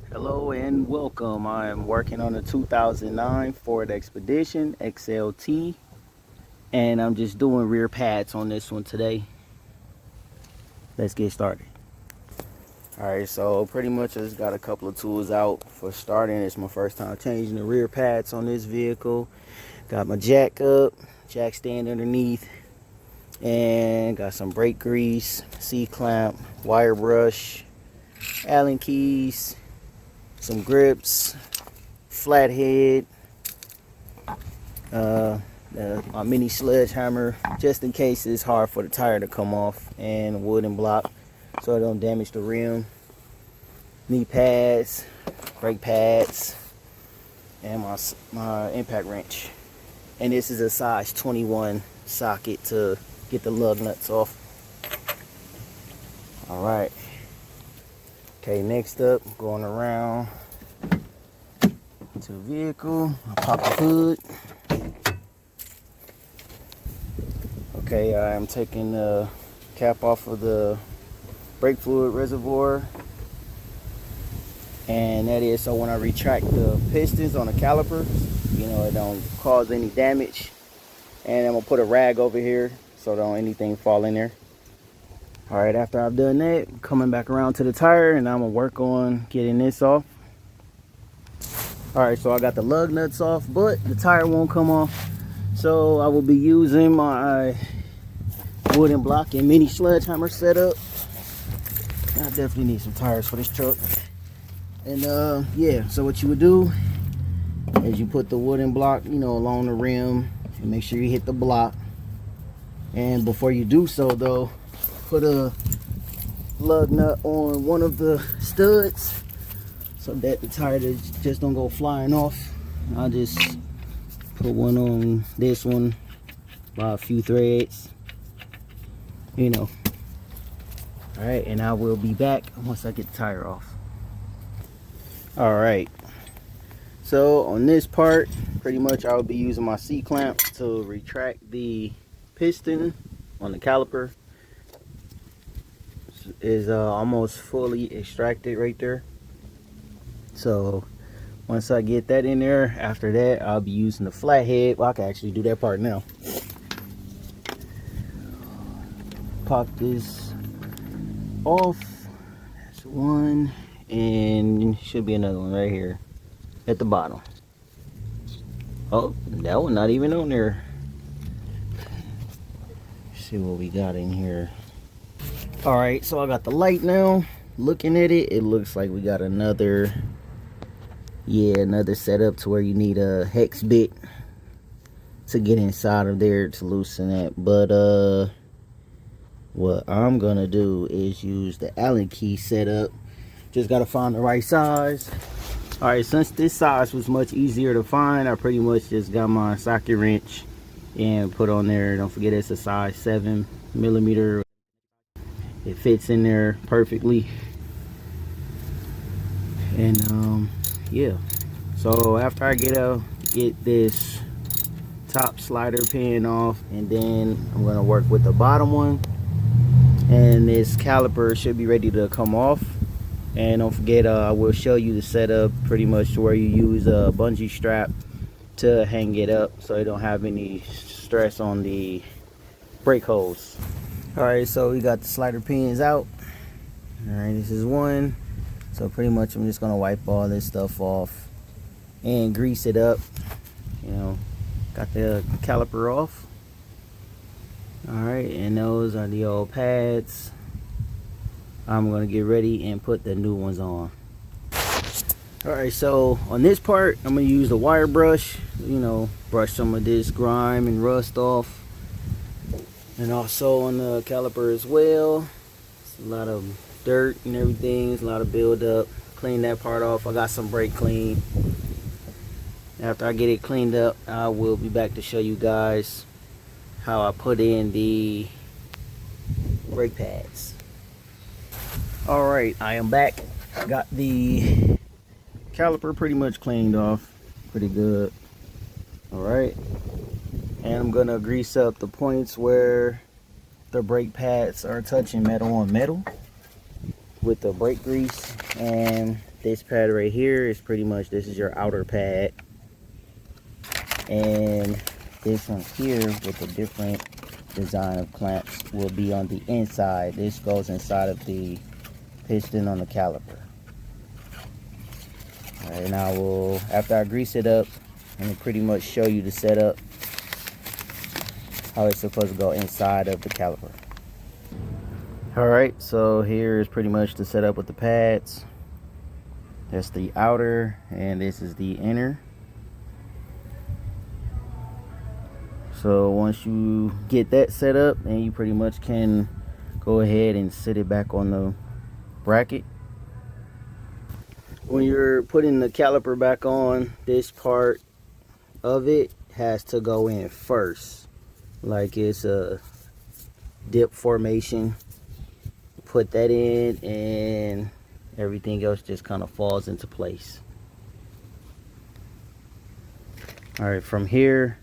Hello and welcome. I am working on a 2009 Ford Expedition XLT, and I'm just doing rear pads on this one today. Let's get started. Alright, so pretty much I just got a couple of tools out for starting. It's my first time changing the rear pads on this vehicle. Got my jack up, jack stand underneath, and got some brake grease, C-clamp, wire brush, Allen keys, some grips, flathead, a mini sledgehammer, just in case it's hard for the tire to come off, and a wooden block so it don't damage the rim, knee pads, brake pads, and my impact wrench. And this is a size 21 socket to get the lug nuts off. All right. Okay, next up, going around to the vehicle. I'll pop the hood. Okay, I am taking the cap off of the brake fluid reservoir. And that is so when I retract the pistons on the caliper, it don't cause any damage. And I'm gonna put a rag over here so don't anything fall in there. All right, after I've done that, I'm coming back around to the tire and I'm gonna work on getting this off. All right, so I got the lug nuts off, but the tire won't come off. So I will be using my wooden block and mini sledgehammer setup. I definitely need some tires for this truck. And yeah, so what you would do is you put the wooden block, along the rim and make sure you hit the block. And before you do so though, put a lug nut on one of the studs so that the tire just don't go flying off. I'll just put one on this one by a few threads, All right, and I will be back once I get the tire off. All right, so on this part, pretty much I'll be using my C-clamp to retract the piston on the caliper. Is almost fully extracted right there. So once I get that in there, after that I'll be using the flathead. Well, I can actually do that part now. Pop this off. That's one, and should be another one right here at the bottom. Oh, that one not even on there. Let's see what we got in here. All right, so I got the light now. Looking at it, it looks like we got another setup to where you need a hex bit to get inside of there to loosen that. But what I'm gonna do is use the Allen key setup. Just gotta find the right size. All right, since this size was much easier to find, I pretty much just got my socket wrench and put on there. Don't forget it's a size 7mm. It fits in there perfectly. And yeah, so after I get this top slider pin off, and then I'm gonna work with the bottom one, and this caliper should be ready to come off. And don't forget, I will show you the setup pretty much to where you use a bungee strap to hang it up so you don't have any stress on the brake hose. All right, so we got the slider pins out. All right, this is one. So pretty much I'm just gonna wipe all this stuff off and grease it up. Got the caliper off. All right, and those are the old pads. I'm gonna get ready and put the new ones on. All right, so on this part, I'm gonna use the wire brush, brush some of this grime and rust off. And also on the caliper as well. It's a lot of dirt and everything. It's a lot of buildup. Clean that part off. I got some brake clean. After I get it cleaned up, I will be back to show you guys how I put in the brake pads. All right, I am back. Got the caliper pretty much cleaned off. Pretty good. All right. And I'm gonna grease up the points where the brake pads are touching metal on metal with the brake grease, and this pad right here is pretty much, this is your outer pad, and this one here with a different design of clamps will be on the inside. This goes inside of the piston on the caliper. All right, now we'll, after I grease it up, I'm gonna pretty much show you the setup, how it's supposed to go inside of the caliper. All right, so here is pretty much the setup with the pads. That's the outer, and this is the inner. So once you get that set up, then you pretty much can go ahead and sit it back on the bracket. When you're putting the caliper back on, this part of it has to go in first, like it's a dip formation. Put that in and everything else just kind of falls into place. All right, from here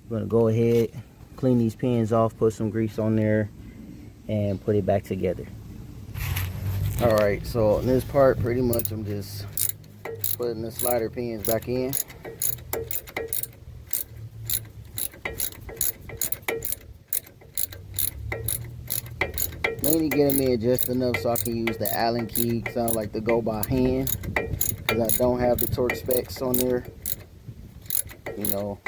I'm going to go ahead, clean these pins off, put some grease on there, and put it back together. All right, so on this part, pretty much I'm just putting the slider pins back in. Mainly get them in just enough so I can use the Allen key, because I like to go by hand, because I don't have the torque specs on there. You know,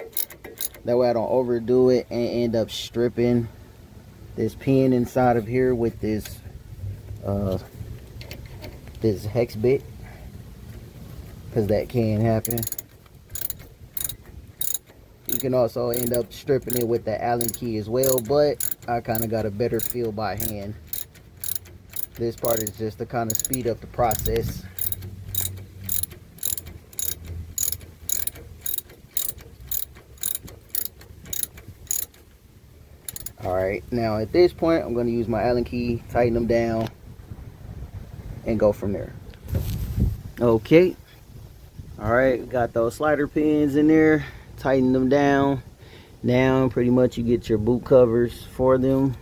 that way I don't overdo it and end up stripping this pin inside of here with this this hex bit, because that can happen. You can also end up stripping it with the Allen key as well, but I kind of got a better feel by hand. This part is just to kind of speed up the process. Alright, now at this point I'm going to use my Allen key, tighten them down, and go from there. Okay, alright, got those slider pins in there, tighten them down. Now pretty much you get your boot covers for them.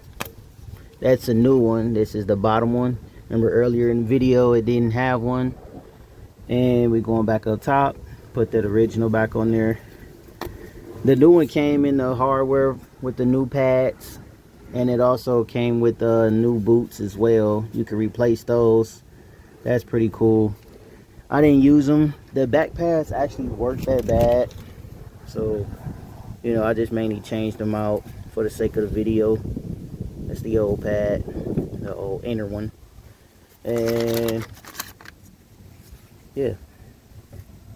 That's a new one. This is the bottom one. Remember earlier in the video it didn't have one. And we're going back up top, put that original back on there. The new one came in the hardware with the new pads, and it also came with new boots as well. You can replace those. That's pretty cool. I didn't use them. The back pads actually weren't that bad, so you know, I just mainly changed them out for the sake of the video. That's the old pad, the old inner one. And yeah,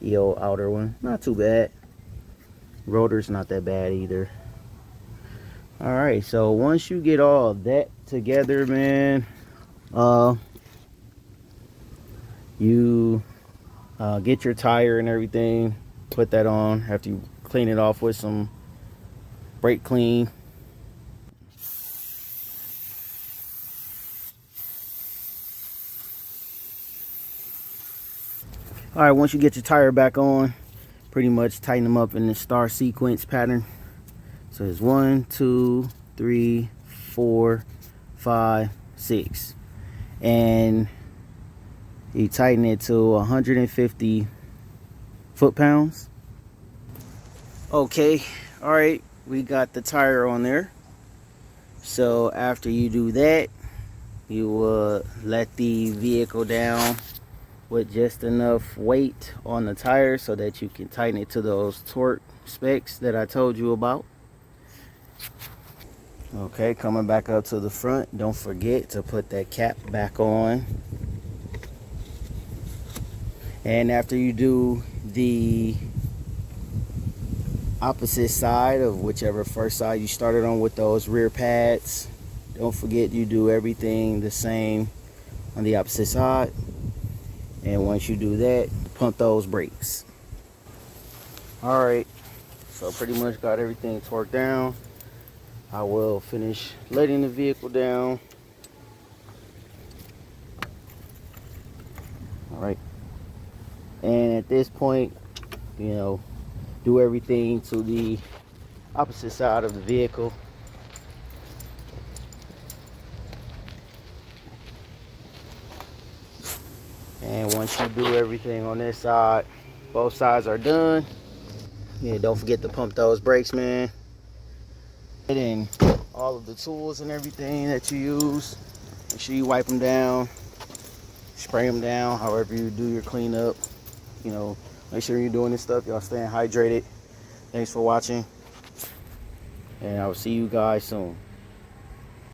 the old outer one, not too bad. Rotor's not that bad either. All right, so once you get all that together, man, you get your tire and everything, put that on after you clean it off with some brake clean. All right, once you get your tire back on, pretty much tighten them up in the star sequence pattern. So it's 1, 2, 3, 4, 5, 6, and you tighten it to 150 foot-pounds. Okay, all right, we got the tire on there. So after you do that, you will let the vehicle down with just enough weight on the tire so that you can tighten it to those torque specs that I told you about. Okay, coming back up to the front, don't forget to put that cap back on. And after you do the opposite side of whichever first side you started on with those rear pads, don't forget you do everything the same on the opposite side. And once you do that, pump those brakes. All right, so pretty much got everything torqued down. I will finish letting the vehicle down. All right, and at this point, you know, do everything to the opposite side of the vehicle. And once you do everything on this side, both sides are done. Yeah, don't forget to pump those brakes, man. And then all of the tools and everything that you use, make sure you wipe them down, spray them down, however you do your cleanup. You know, make sure you're doing this stuff. Y'all staying hydrated. Thanks for watching, and I will see you guys soon.